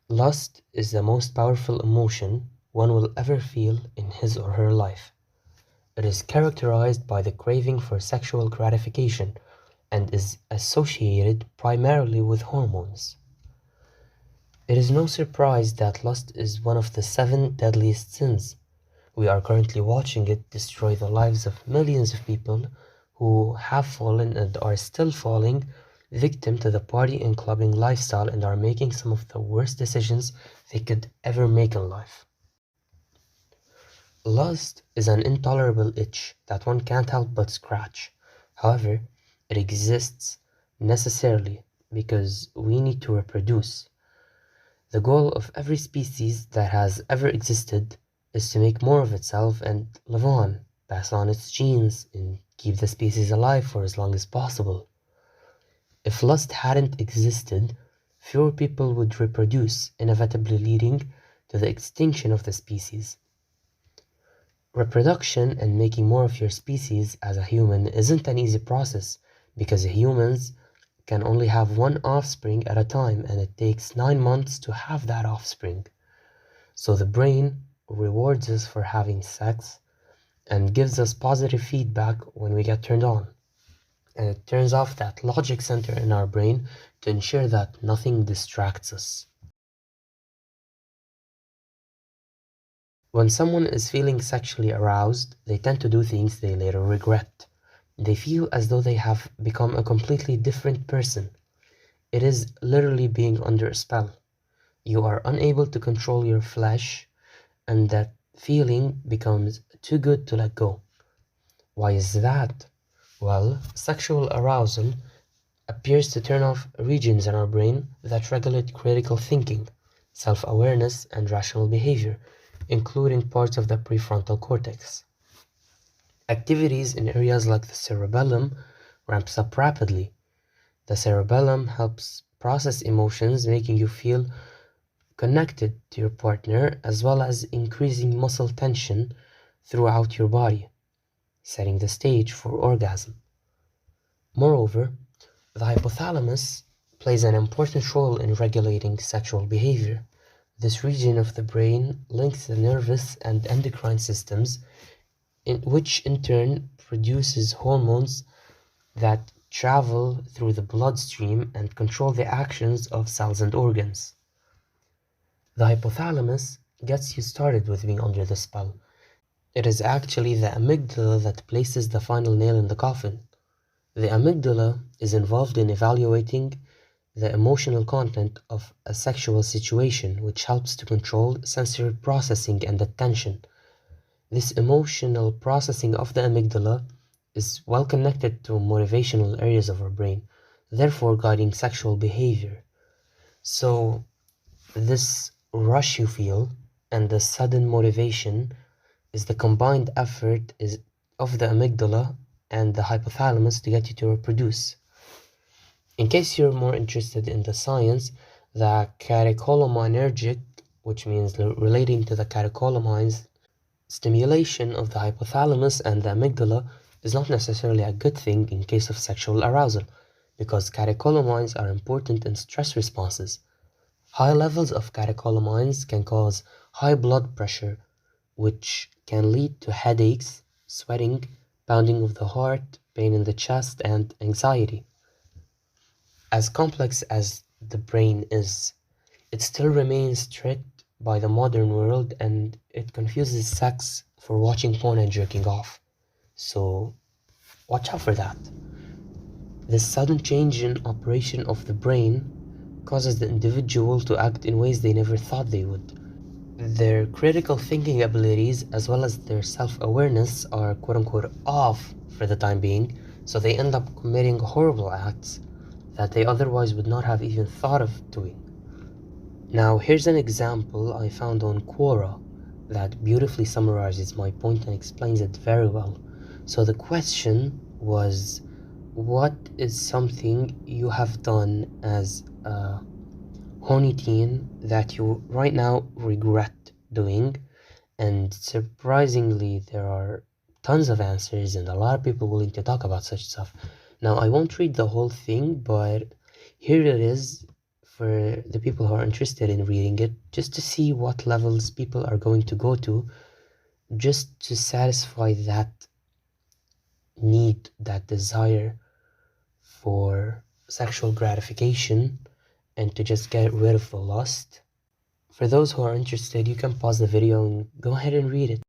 Lust is the most powerful emotion one will ever feel in his or her life. It is characterized by the craving for sexual gratification and is associated primarily with hormones. It is no surprise that lust is one of the 7 deadliest sins. We are currently watching it destroy the lives of millions of people who have fallen and are still falling victim to the party and clubbing lifestyle and are making some of the worst decisions they could ever make in life. Lust is an intolerable itch that one can't help but scratch. However, it exists necessarily because we need to reproduce. The goal of every species that has ever existed is to make more of itself and live on, pass on its genes, and keep the species alive for as long as possible. If lust hadn't existed, fewer people would reproduce, inevitably leading to the extinction of the species. Reproduction and making more of your species as a human isn't an easy process because humans can only have one offspring at a time and it takes 9 months to have that offspring. So the brain rewards us for having sex and gives us positive feedback when we get turned on. And it turns off that logic center in our brain to ensure that nothing distracts us. When someone is feeling sexually aroused, they tend to do things they later regret. They feel as though they have become a completely different person. It is literally being under a spell. You are unable to control your flesh, and that feeling becomes too good to let go. Why is that? Well, sexual arousal appears to turn off regions in our brain that regulate critical thinking, self-awareness, and rational behavior, including parts of the prefrontal cortex. Activities in areas like the cerebellum ramps up rapidly. The cerebellum helps process emotions, making you feel connected to your partner, as well as increasing muscle tension throughout your body, setting the stage for orgasm. Moreover, the hypothalamus plays an important role in regulating sexual behavior. This region of the brain links the nervous and endocrine systems, which in turn produces hormones that travel through the bloodstream and control the actions of cells and organs. The hypothalamus gets you started with being under the spell. It is actually the amygdala that places the final nail in the coffin. The amygdala is involved in evaluating the emotional content of a sexual situation, which helps to control sensory processing and attention. This emotional processing of the amygdala is well connected to motivational areas of our brain, therefore guiding sexual behavior. So, this rush you feel and the sudden motivation is the combined effort of the amygdala and the hypothalamus to get you to reproduce. In case you're more interested in the science, the catecholaminergic, which means relating to the catecholamines, stimulation of the hypothalamus and the amygdala is not necessarily a good thing in case of sexual arousal, because catecholamines are important in stress responses. High levels of catecholamines can cause high blood pressure, which can lead to headaches, sweating, pounding of the heart, pain in the chest, and anxiety. As complex as the brain is, it still remains tricked by the modern world and it confuses sex for watching porn and jerking off. So watch out for that. This sudden change in operation of the brain causes the individual to act in ways they never thought they would. Their critical thinking abilities as well as their self-awareness are quote-unquote off for the time being, so they end up committing horrible acts that they otherwise would not have even thought of doing. Now here's an example I found on Quora that beautifully summarizes my point and explains it very well. So the question was, what is something you have done as a horny teen that you right now regret doing? And surprisingly, there are tons of answers and a lot of people willing to talk about such stuff. Now, I won't read the whole thing, but here it is for the people who are interested in reading it, just to see what levels people are going to go to, just to satisfy that need, that desire for sexual gratification, and to just get rid of the lust. For those who are interested, you can pause the video and go ahead and read it.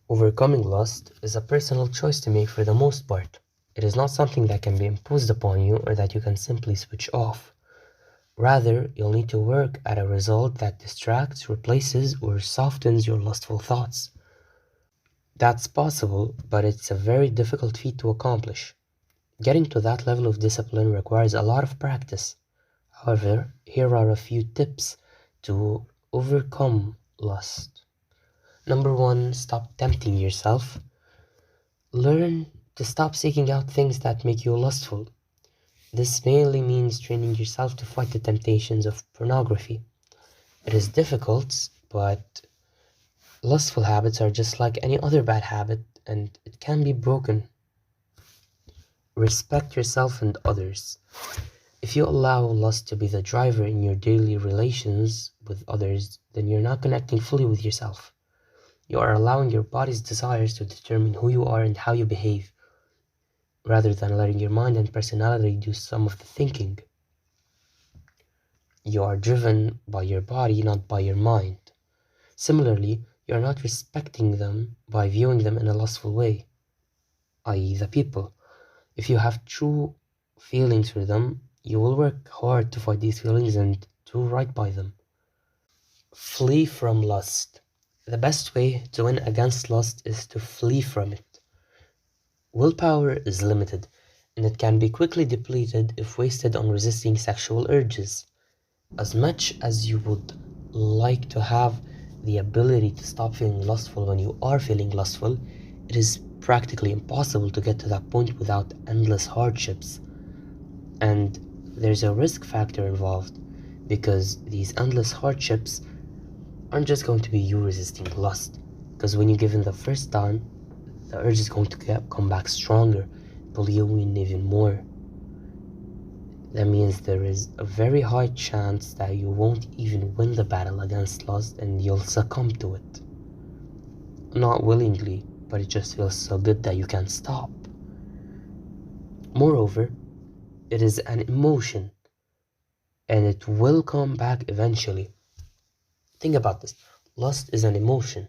Overcoming lust is a personal choice to make for the most part. It is not something that can be imposed upon you or that you can simply switch off. Rather, you'll need to work at a result that distracts, replaces, or softens your lustful thoughts. That's possible, but it's a very difficult feat to accomplish. Getting to that level of discipline requires a lot of practice. However, here are a few tips to overcome lust. Number one, stop tempting yourself. Learn to stop seeking out things that make you lustful. This mainly means training yourself to fight the temptations of pornography. It is difficult, but lustful habits are just like any other bad habit, and it can be broken. Respect yourself and others. If you allow lust to be the driver in your daily relations with others, then you're not connecting fully with yourself. You are allowing your body's desires to determine who you are and how you behave, rather than letting your mind and personality do some of the thinking. You are driven by your body, not by your mind. Similarly, you are not respecting them by viewing them in a lustful way, i.e., the people. If you have true feelings for them, you will work hard to fight these feelings and do right by them. Flee from lust. The best way to win against lust is to flee from it. Willpower is limited, and it can be quickly depleted if wasted on resisting sexual urges. As much as you would like to have the ability to stop feeling lustful when you are feeling lustful, it is practically impossible to get to that point without endless hardships. And there's a risk factor involved, because these endless hardships aren't just going to be you resisting lust, because when you give in the first time, the urge is going to come back stronger, pull you in even more. That means there is a very high chance that you won't even win the battle against lust and you'll succumb to it. Not willingly, but it just feels so good that you can't stop. Moreover, it is an emotion, and it will come back eventually. Think about this. Lust is an emotion.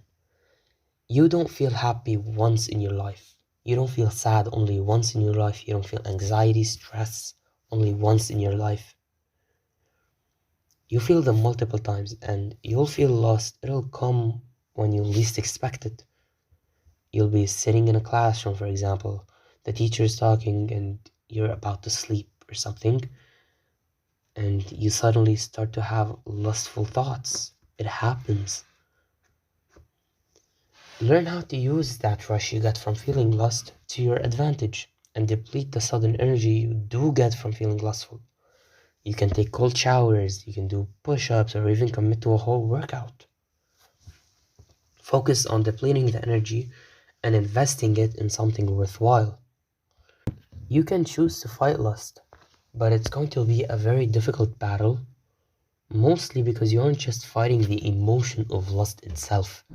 You don't feel happy once in your life. You don't feel sad only once in your life. You don't feel anxiety, stress only once in your life. You feel them multiple times, and you'll feel lost. It'll come when you least expect it. You'll be sitting in a classroom, for example. The teacher is talking and you're about to sleep or something, and you suddenly start to have lustful thoughts. It happens. Learn how to use that rush you get from feeling lust to your advantage and deplete the sudden energy you do get from feeling lustful. You can take cold showers, you can do push-ups, or even commit to a whole workout. Focus on depleting the energy and investing it in something worthwhile. You can choose to fight lust, but it's going to be a very difficult battle, mostly because you aren't just fighting the emotion of lust itself.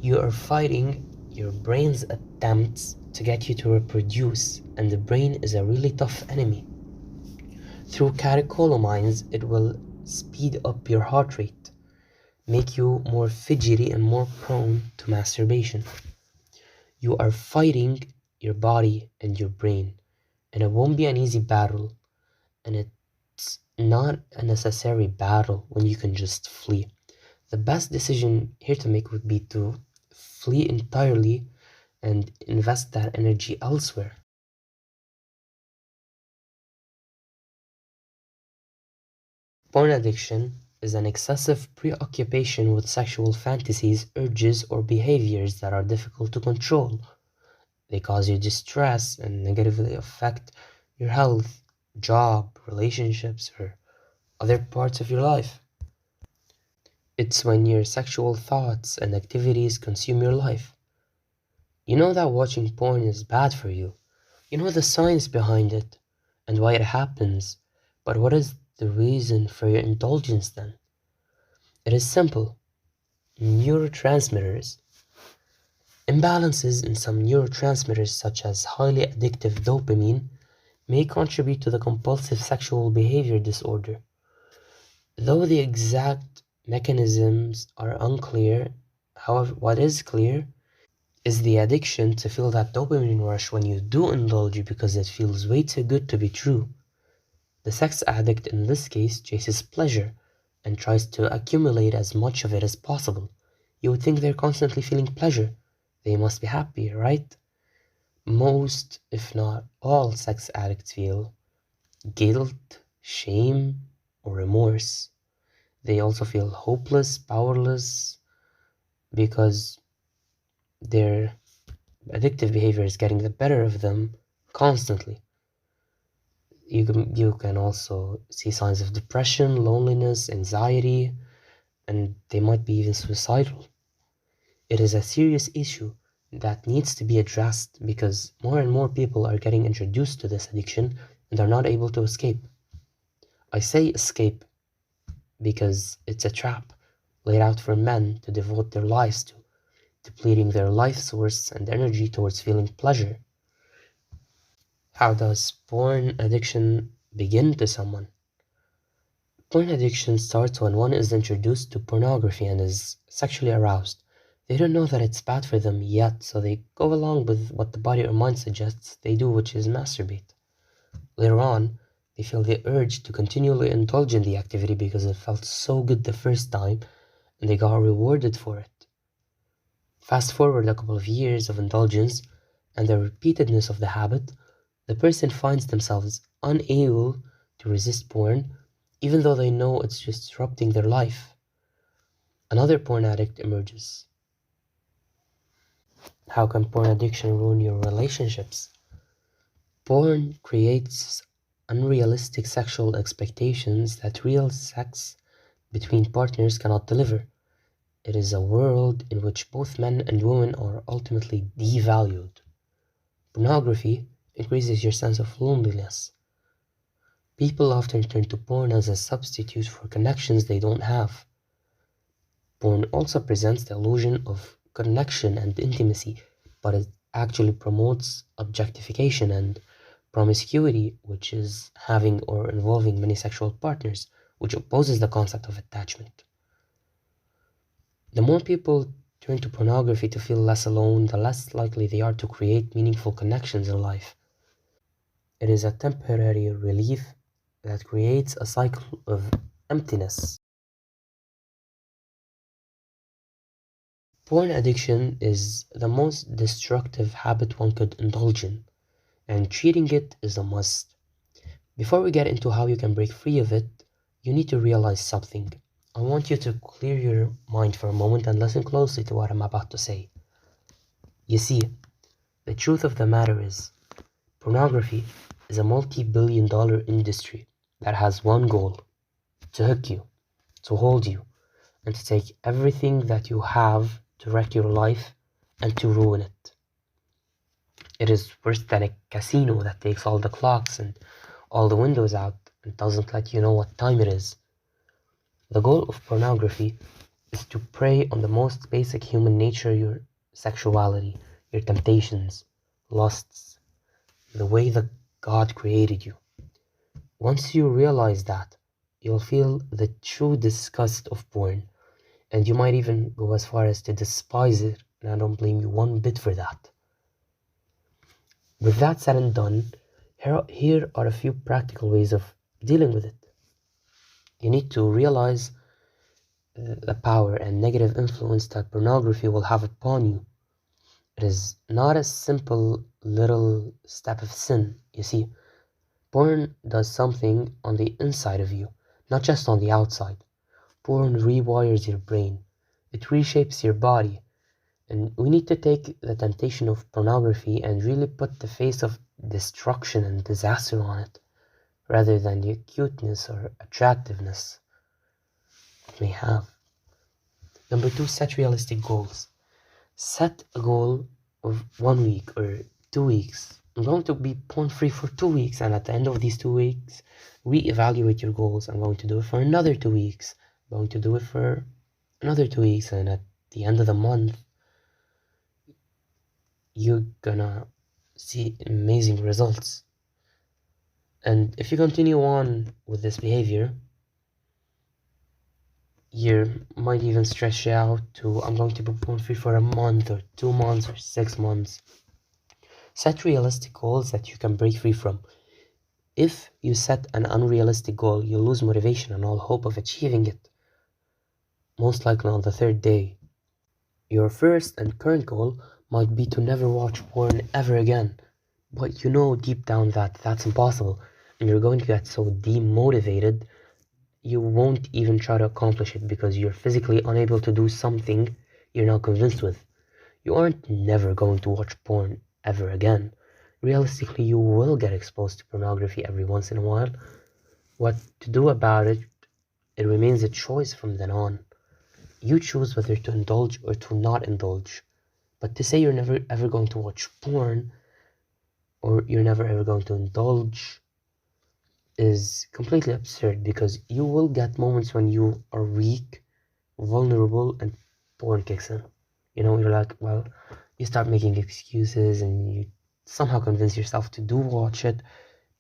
You are fighting your brain's attempts to get you to reproduce, and the brain is a really tough enemy. Through catecholamines, it will speed up your heart rate, make you more fidgety and more prone to masturbation. You are fighting your body and your brain, and it won't be an easy battle, and it's not a necessary battle when you can just flee. The best decision here to make would be to flee entirely and invest that energy elsewhere. Porn addiction is an excessive preoccupation with sexual fantasies, urges, or behaviors that are difficult to control. They cause you distress and negatively affect your health, job, relationships, or other parts of your life. It's when your sexual thoughts and activities consume your life. You know that watching porn is bad for you. You know the science behind it. and why it happens. But what is the reason for your indulgence then? It is simple. Neurotransmitters. Imbalances in some neurotransmitters, such as highly addictive dopamine, may contribute to the compulsive sexual behavior disorder. Though the exact mechanisms are unclear, however, what is clear is the addiction to feel that dopamine rush when you do indulge because it feels way too good to be true. The sex addict in this case chases pleasure and tries to accumulate as much of it as possible. You would think they're constantly feeling pleasure. They must be happy, right? Most, if not all, sex addicts feel guilt, shame, or remorse. They also feel hopeless, powerless, because their addictive behavior is getting the better of them constantly. You can also see signs of depression, loneliness, anxiety, and they might be even suicidal. It is a serious issue that needs to be addressed because more and more people are getting introduced to this addiction and are not able to escape. I say escape because it's a trap laid out for men to devote their lives to, depleting their life source and energy towards feeling pleasure. How does porn addiction begin to someone? Porn addiction starts when one is introduced to pornography and is sexually aroused. They don't know that it's bad for them yet, so they go along with what the body or mind suggests they do, which is masturbate. Later on, they feel the urge to continually indulge in the activity because it felt so good the first time and they got rewarded for it. Fast forward a couple of years of indulgence and the repeatedness of the habit, the person finds themselves unable to resist porn, even though they know it's just disrupting their life. Another porn addict emerges. How can porn addiction ruin your relationships? Porn creates unrealistic sexual expectations that real sex between partners cannot deliver. It is a world in which both men and women are ultimately devalued. Pornography increases your sense of loneliness. People often turn to porn as a substitute for connections they don't have. Porn also presents the illusion of connection and intimacy, but it actually promotes objectification and promiscuity, which is having or involving many sexual partners, which opposes the concept of attachment. The more people turn to pornography to feel less alone, the less likely they are to create meaningful connections in life. It is a temporary relief that creates a cycle of emptiness. Porn addiction is the most destructive habit one could indulge in, and treating it is a must. Before we get into how you can break free of it, you need to realize something. I want you to clear your mind for a moment and listen closely to what I'm about to say. You see, the truth of the matter is, pornography is a multi-billion-dollar industry that has one goal: to hook you, to hold you, and to take everything that you have to wreck your life and to ruin it. It is worse than a casino that takes all the clocks and all the windows out and doesn't let you know what time it is. The goal of pornography is to prey on the most basic human nature: your sexuality, your temptations, lusts, the way that God created you. Once you realize that, you'll feel the true disgust of porn, and you might even go as far as to despise it, and I don't blame you one bit for that. With that said and done, here are a few practical ways of dealing with it. You need to realize the power and negative influence that pornography will have upon you. It is not a simple little step of sin. You see, porn does something on the inside of you, not just on the outside. Porn rewires your brain. It reshapes your body. And we need to take the temptation of pornography and really put the face of destruction and disaster on it, rather than the cuteness or attractiveness it may have. Number two, set realistic goals. Set a goal of 1 week or 2 weeks, I'm going to be porn free for 2 weeks, and at the end of these 2 weeks, reevaluate your goals. I'm going to do it for another 2 weeks. I'm going to do it for another 2 weeks, and at the end of the month, you're gonna see amazing results. And if you continue on with this behavior, you might even stretch it out to I'm going to be porn free for a month or 2 months or 6 months. Set realistic goals that you can break free from. If you set an unrealistic goal, you lose motivation and all hope of achieving it, most likely on the third day. Your first and current goal might be to never watch porn ever again, but you know deep down that that's impossible, and you're going to get so demotivated you won't even try to accomplish it because you're physically unable to do something you're not convinced with. You aren't never going to watch porn ever again. Realistically, you will get exposed to pornography every once in a while. What to do about it, it remains a choice from then on. You choose whether to indulge or to not indulge. But to say you're never ever going to watch porn or you're never ever going to indulge is completely absurd because you will get moments when you are weak, vulnerable, and porn kicks in. You're like, well, you start making excuses and you somehow convince yourself to do watch it,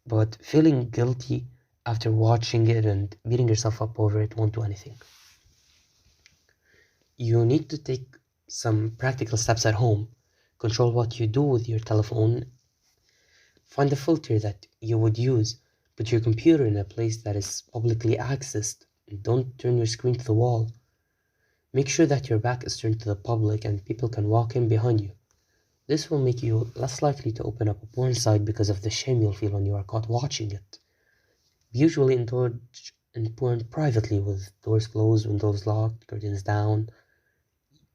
but feeling guilty after watching it and beating yourself up over it won't do anything. You need to take some practical steps at home. Control what you do with your telephone. Find the filter that you would use. Put your computer in a place that is publicly accessed. And don't turn your screen to the wall. Make sure that your back is turned to the public and people can walk in behind you. This will make you less likely to open up a porn site because of the shame you'll feel when you are caught watching it. Usually indulge in porn privately with doors closed, windows locked, curtains down.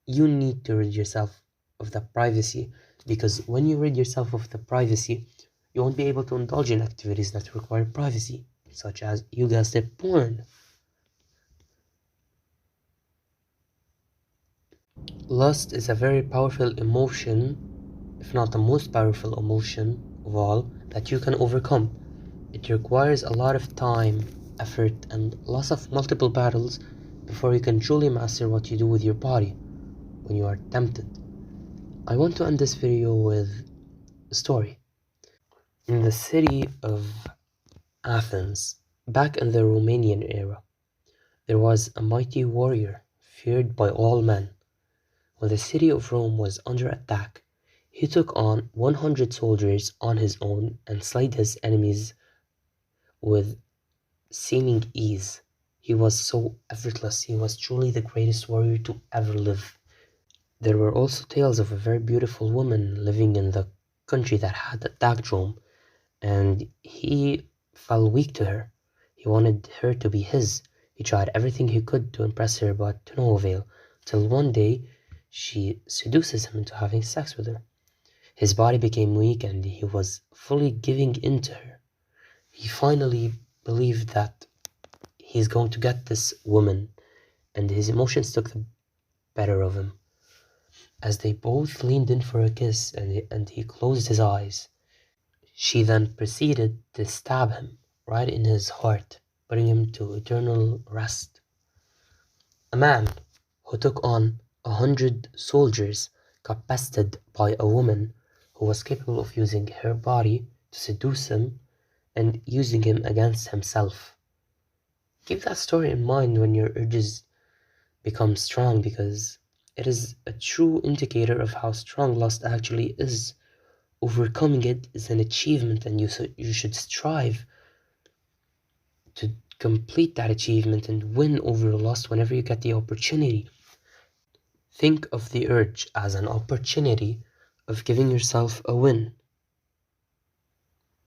You need to rid yourself of the privacy because when you rid yourself of the privacy, you won't be able to indulge in activities that require privacy, such as, you guessed it, porn. Lust is a very powerful emotion, if not the most powerful emotion of all, that you can overcome. It requires a lot of time, effort, and loss of multiple battles before you can truly master what you do with your body when you are tempted. I want to end this video with a story. In the city of Athens, back in the Romanian era, there was a mighty warrior feared by all men. When the city of Rome was under attack, he took on 100 soldiers on his own and slayed his enemies with seeming ease. He was so effortless, he was truly the greatest warrior to ever live. There were also tales of a very beautiful woman living in the country that had attacked Rome, and he fell weak to her. He wanted her to be his. He tried everything he could to impress her, but to no avail, till one day she seduces him into having sex with her. His body became weak and he was fully giving in to her. He finally believed that he's going to get this woman, and his emotions took the better of him. As they both leaned in for a kiss and he closed his eyes, she then proceeded to stab him right in his heart, putting him to eternal rest. A man who took on 100 soldiers got bested by a woman who was capable of using her body to seduce him and using him against himself. Keep that story in mind when your urges become strong, because it is a true indicator of how strong lust actually is. Overcoming it is an achievement, and you should strive to complete that achievement and win over lust whenever you get the opportunity. Think of the urge as an opportunity of giving yourself a win.